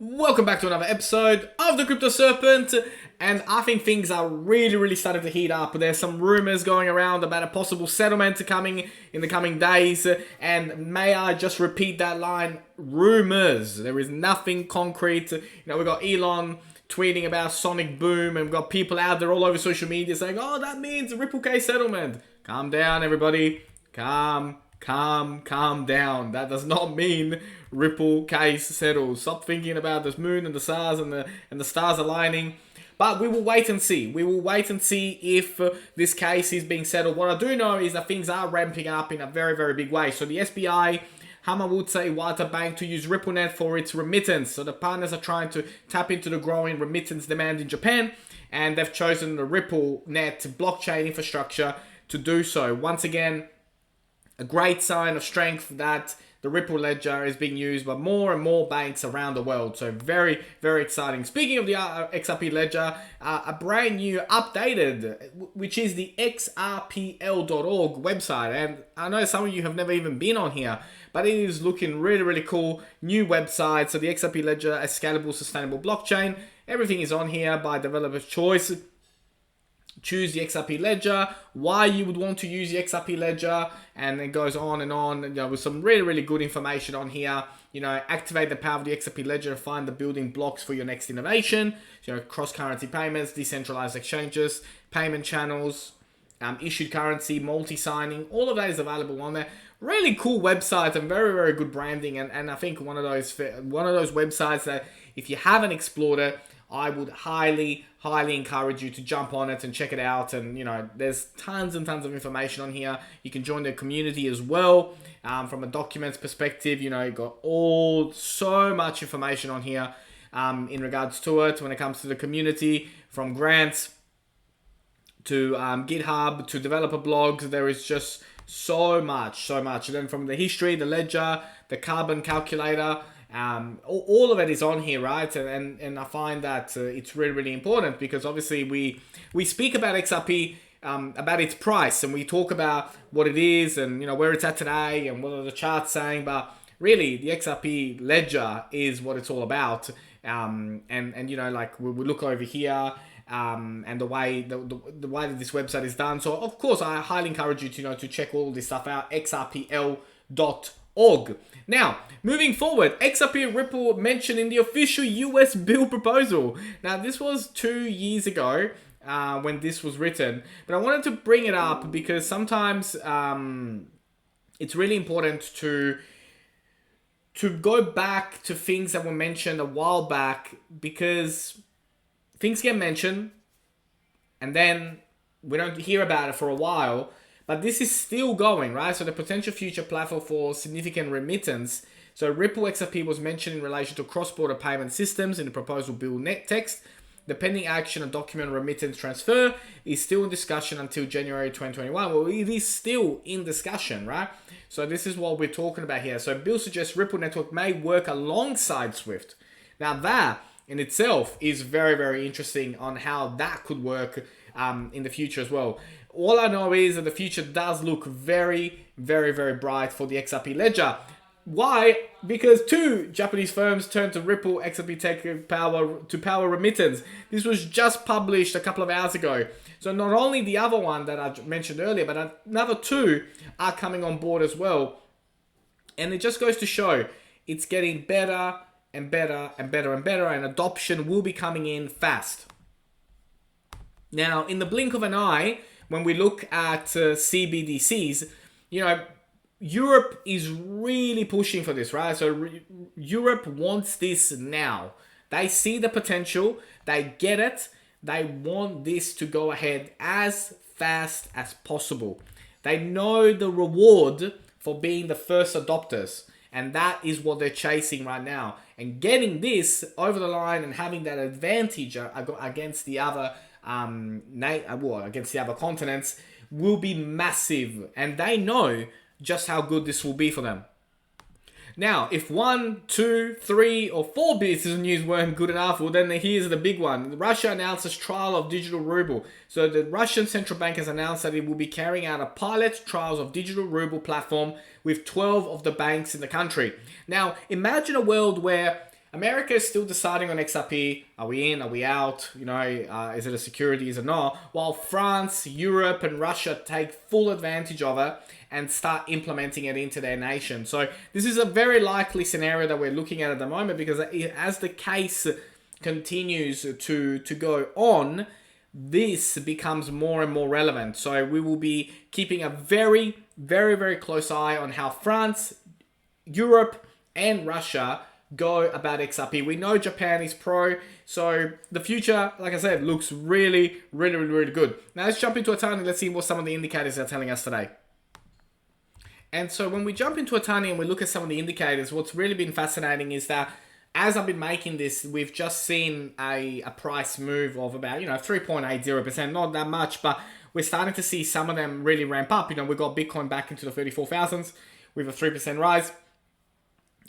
Welcome back to another episode of the Crypto Serpent, and I think things are really starting to heat up. There's some rumors going around about a possible settlement coming in the coming days, and may I just repeat that line, rumors. There is nothing concrete. We've got Elon tweeting about Sonic Boom, and we've got people out there all over social media saying, oh, that means a Ripple case settlement. Calm down, everybody. Calm down. That does not mean Ripple case settles. Stop thinking about this moon and the stars and the stars aligning. But we will wait and see. We will wait and see if this case is being settled. What I do know is that things are ramping up in a very big way. So the SBI, Hamawutse Wata Bank to use RippleNet for its remittance. So the partners are trying to tap into the growing remittance demand in Japan, and they've chosen the RippleNet blockchain infrastructure to do so. Once again, a great sign of strength that the Ripple ledger is being used by more and more banks around the world. So very exciting. Speaking of the XRP ledger, a brand new updated, which is the XRPL.org website. And I know some of you have never even been on here, but it is looking really cool. New website. So the XRP ledger, a scalable, sustainable blockchain. Everything is on here by developer's choice. Choose the XRP ledger, why you would want to use the XRP ledger, and it goes on and on, with some really good information on here. Activate the power of the XRP ledger and find the building blocks for your next innovation. Cross-currency payments, decentralized exchanges, payment channels, issued currency, multi-signing, all of that is available on there. Really cool website and very good branding, and I think one of those websites that if you haven't explored it, I would highly encourage you to jump on it and check it out. And, there's tons and tons of information on here. You can join the community as well. From a documents perspective, you've got so much information on here in regards to it when it comes to the community, from grants to GitHub to developer blogs. There is just so much. And then from the history, the ledger, the carbon calculator, all of it is on here, right? And I find that it's really important, because obviously we speak about XRP, about its price, and we talk about what it is and where it's at today and what are the charts saying. But really, the XRP ledger is what it's all about. And we look over here. And the way that this website is done. So of course, I highly encourage you to check all this stuff out. XRPL.org. Now, moving forward, XRP and Ripple mentioned in the official US bill proposal. Now, this was 2 years ago when this was written, but I wanted to bring it up because sometimes it's really important to go back to things that were mentioned a while back, because things get mentioned and then we don't hear about it for a while. But this is still going, right? So the potential future platform for significant remittance. So Ripple XRP was mentioned in relation to cross-border payment systems in the proposal bill net text. The pending action on document remittance transfer is still in discussion until January 2021. Well, it is still in discussion, right? So this is what we're talking about here. So bill suggests Ripple Network may work alongside SWIFT. Now that in itself is very interesting on how that could work in the future as well. All I know is that the future does look very bright for the XRP ledger. Why? Because 2 Japanese firms turned to Ripple XRP Tech to power remittance. This was just published a couple of hours ago. So not only the other one that I mentioned earlier, but another 2 are coming on board as well. And it just goes to show it's getting better and better, and adoption will be coming in fast. Now, in the blink of an eye, when we look at CBDCs, Europe is really pushing for this, right? So Europe wants this now. They see the potential. They get it. They want this to go ahead as fast as possible. They know the reward for being the first adopters, and that is what they're chasing right now. And getting this over the line and having that advantage against the other against the other continents will be massive, and they know just how good this will be for them. Now, if 1, 2, 3, or 4 pieces of news weren't good enough, well, then here's the big one. Russia announces trial of digital ruble. So the Russian central bank has announced that it will be carrying out a pilot trials of digital ruble platform with 12 of the banks in the country. Now, imagine a world where America is still deciding on XRP. Are we in? Are we out? Is it a security? Is it not? While France, Europe, and Russia take full advantage of it and start implementing it into their nation. So this is a very likely scenario that we're looking at the moment, because as the case continues to go on, this becomes more and more relevant. So we will be keeping a very, very, very close eye on how France, Europe, and Russia go about XRP. We know Japan is pro, so the future, like I said, looks really, really, really, really good. Now let's jump into Atani. Let's see what some of the indicators are telling us today. And so when we jump into Atani and we look at some of the indicators, what's really been fascinating is that as I've been making this, we've just seen a price move of about, 3.80%, not that much, but we're starting to see some of them really ramp up. We got Bitcoin back into the 34,000s with a 3% rise.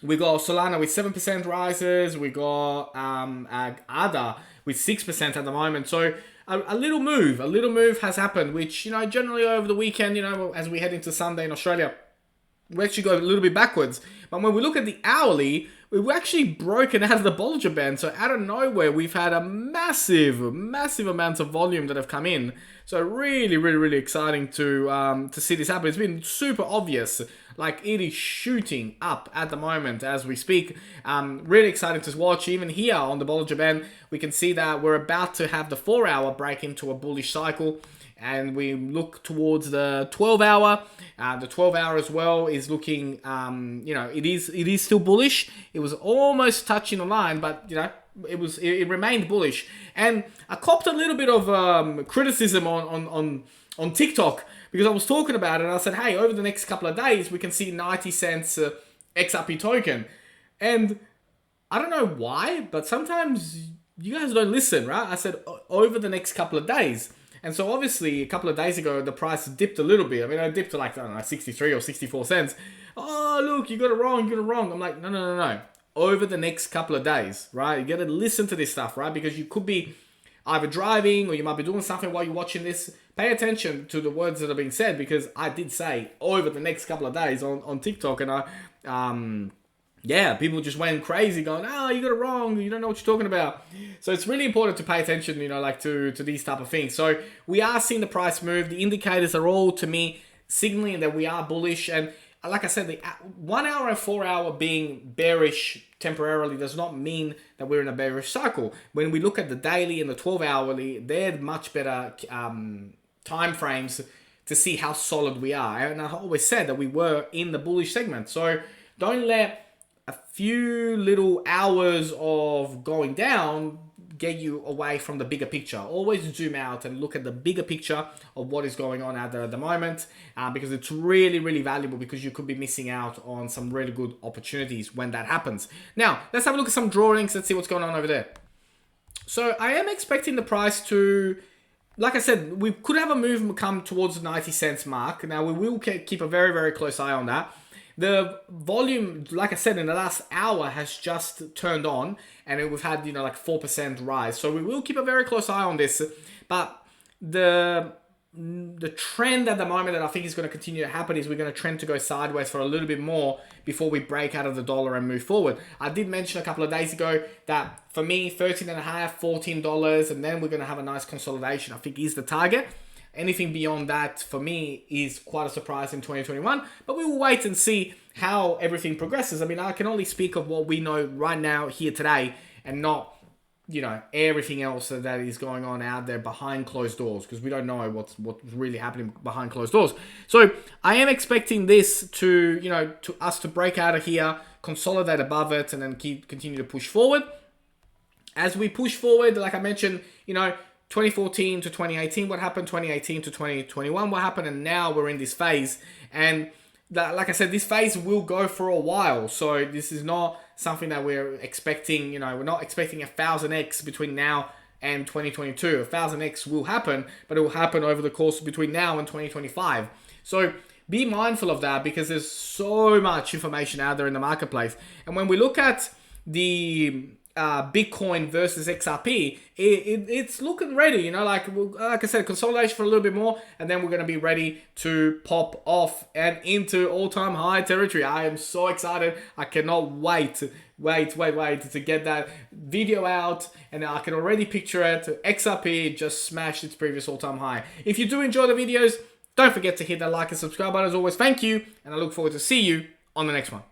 We got Solana with 7% rises. We got ADA with 6% at the moment. So a little move has happened, which, generally over the weekend, as we head into Sunday in Australia, we actually go a little bit backwards. But when we look at the hourly, we've actually broken out of the Bollinger Band. So out of nowhere, we've had a massive amounts of volume that have come in. So really, really, really exciting to see this happen. It's been super obvious. Like, it is shooting up at the moment as we speak. Really exciting to watch. Even here on the Bollinger Band, we can see that we're about to have the 4-hour break into a bullish cycle. And we look towards the 12-hour. The 12-hour as well is looking, it is still bullish. It was almost touching the line, but, it remained bullish. And I copped a little bit of criticism on TikTok, because I was talking about it and I said, hey, over the next couple of days, we can see 90 cents XRP token. And I don't know why, but sometimes you guys don't listen, right? I said, over the next couple of days. And so obviously a couple of days ago, the price dipped a little bit. I mean, I dipped to like, 63 or 64 cents. Oh, look, you got it wrong. I'm like, no. Over the next couple of days, right? You got to listen to this stuff, right? Because you could be either driving or you might be doing something while you're watching this. Pay attention to the words that are being said, because I did say over the next couple of days on TikTok, and people just went crazy going, you got it wrong, you don't know what you're talking about. So it's really important to pay attention, to these type of things. So we are seeing the price move. The indicators are all, to me, signaling that we are bullish. And like I said, the 1 hour and 4 hour being bearish temporarily does not mean that we're in a bearish cycle. When we look at the daily and the 12-hourly, they're much better time frames to see how solid we are. And I always said that we were in the bullish segment. So don't let a few little hours of going down get you away from the bigger picture. Always zoom out and look at the bigger picture of what is going on out there at the moment, because it's really, really valuable, because you could be missing out on some really good opportunities when that happens. Now, let's have a look at some drawings. Let's see what's going on over there. So I am expecting the price to, like I said, we could have a move come towards the 90 cents mark. Now, we will keep a very, very close eye on that. The volume, like I said, in the last hour has just turned on, and we've had, like 4% rise. So we will keep a very close eye on this. But the trend at the moment that I think is going to continue to happen is we're going to trend to go sideways for a little bit more before we break out of the dollar and move forward. I did mention a couple of days ago that for me, $13.5, $14, and then we're going to have a nice consolidation, I think, is the target. Anything beyond that, for me, is quite a surprise in 2021. But we will wait and see how everything progresses. I mean, I can only speak of what we know right now, here today, and not, everything else that is going on out there behind closed doors, because we don't know what's really happening behind closed doors. So I am expecting this to, to us to break out of here, consolidate above it, and then continue to push forward. As we push forward, like I mentioned, 2014 to 2018, what happened? 2018 to 2021, what happened? And now we're in this phase. And like I said, this phase will go for a while. So this is not something that we're expecting, we're not expecting 1000x between now and 2022. 1000x will happen, but it will happen over the course between now and 2025. So be mindful of that, because there's so much information out there in the marketplace. And when we look at the Bitcoin versus XRP, it's looking ready, like I said, consolidation for a little bit more, and then we're going to be ready to pop off and into all-time high territory. I am so excited. I cannot wait wait to get that video out, and I can already picture it. XRP just smashed its previous all-time high. If you do enjoy the videos, don't forget to hit that like and subscribe button as always. Thank you, and I look forward to see you on the next one.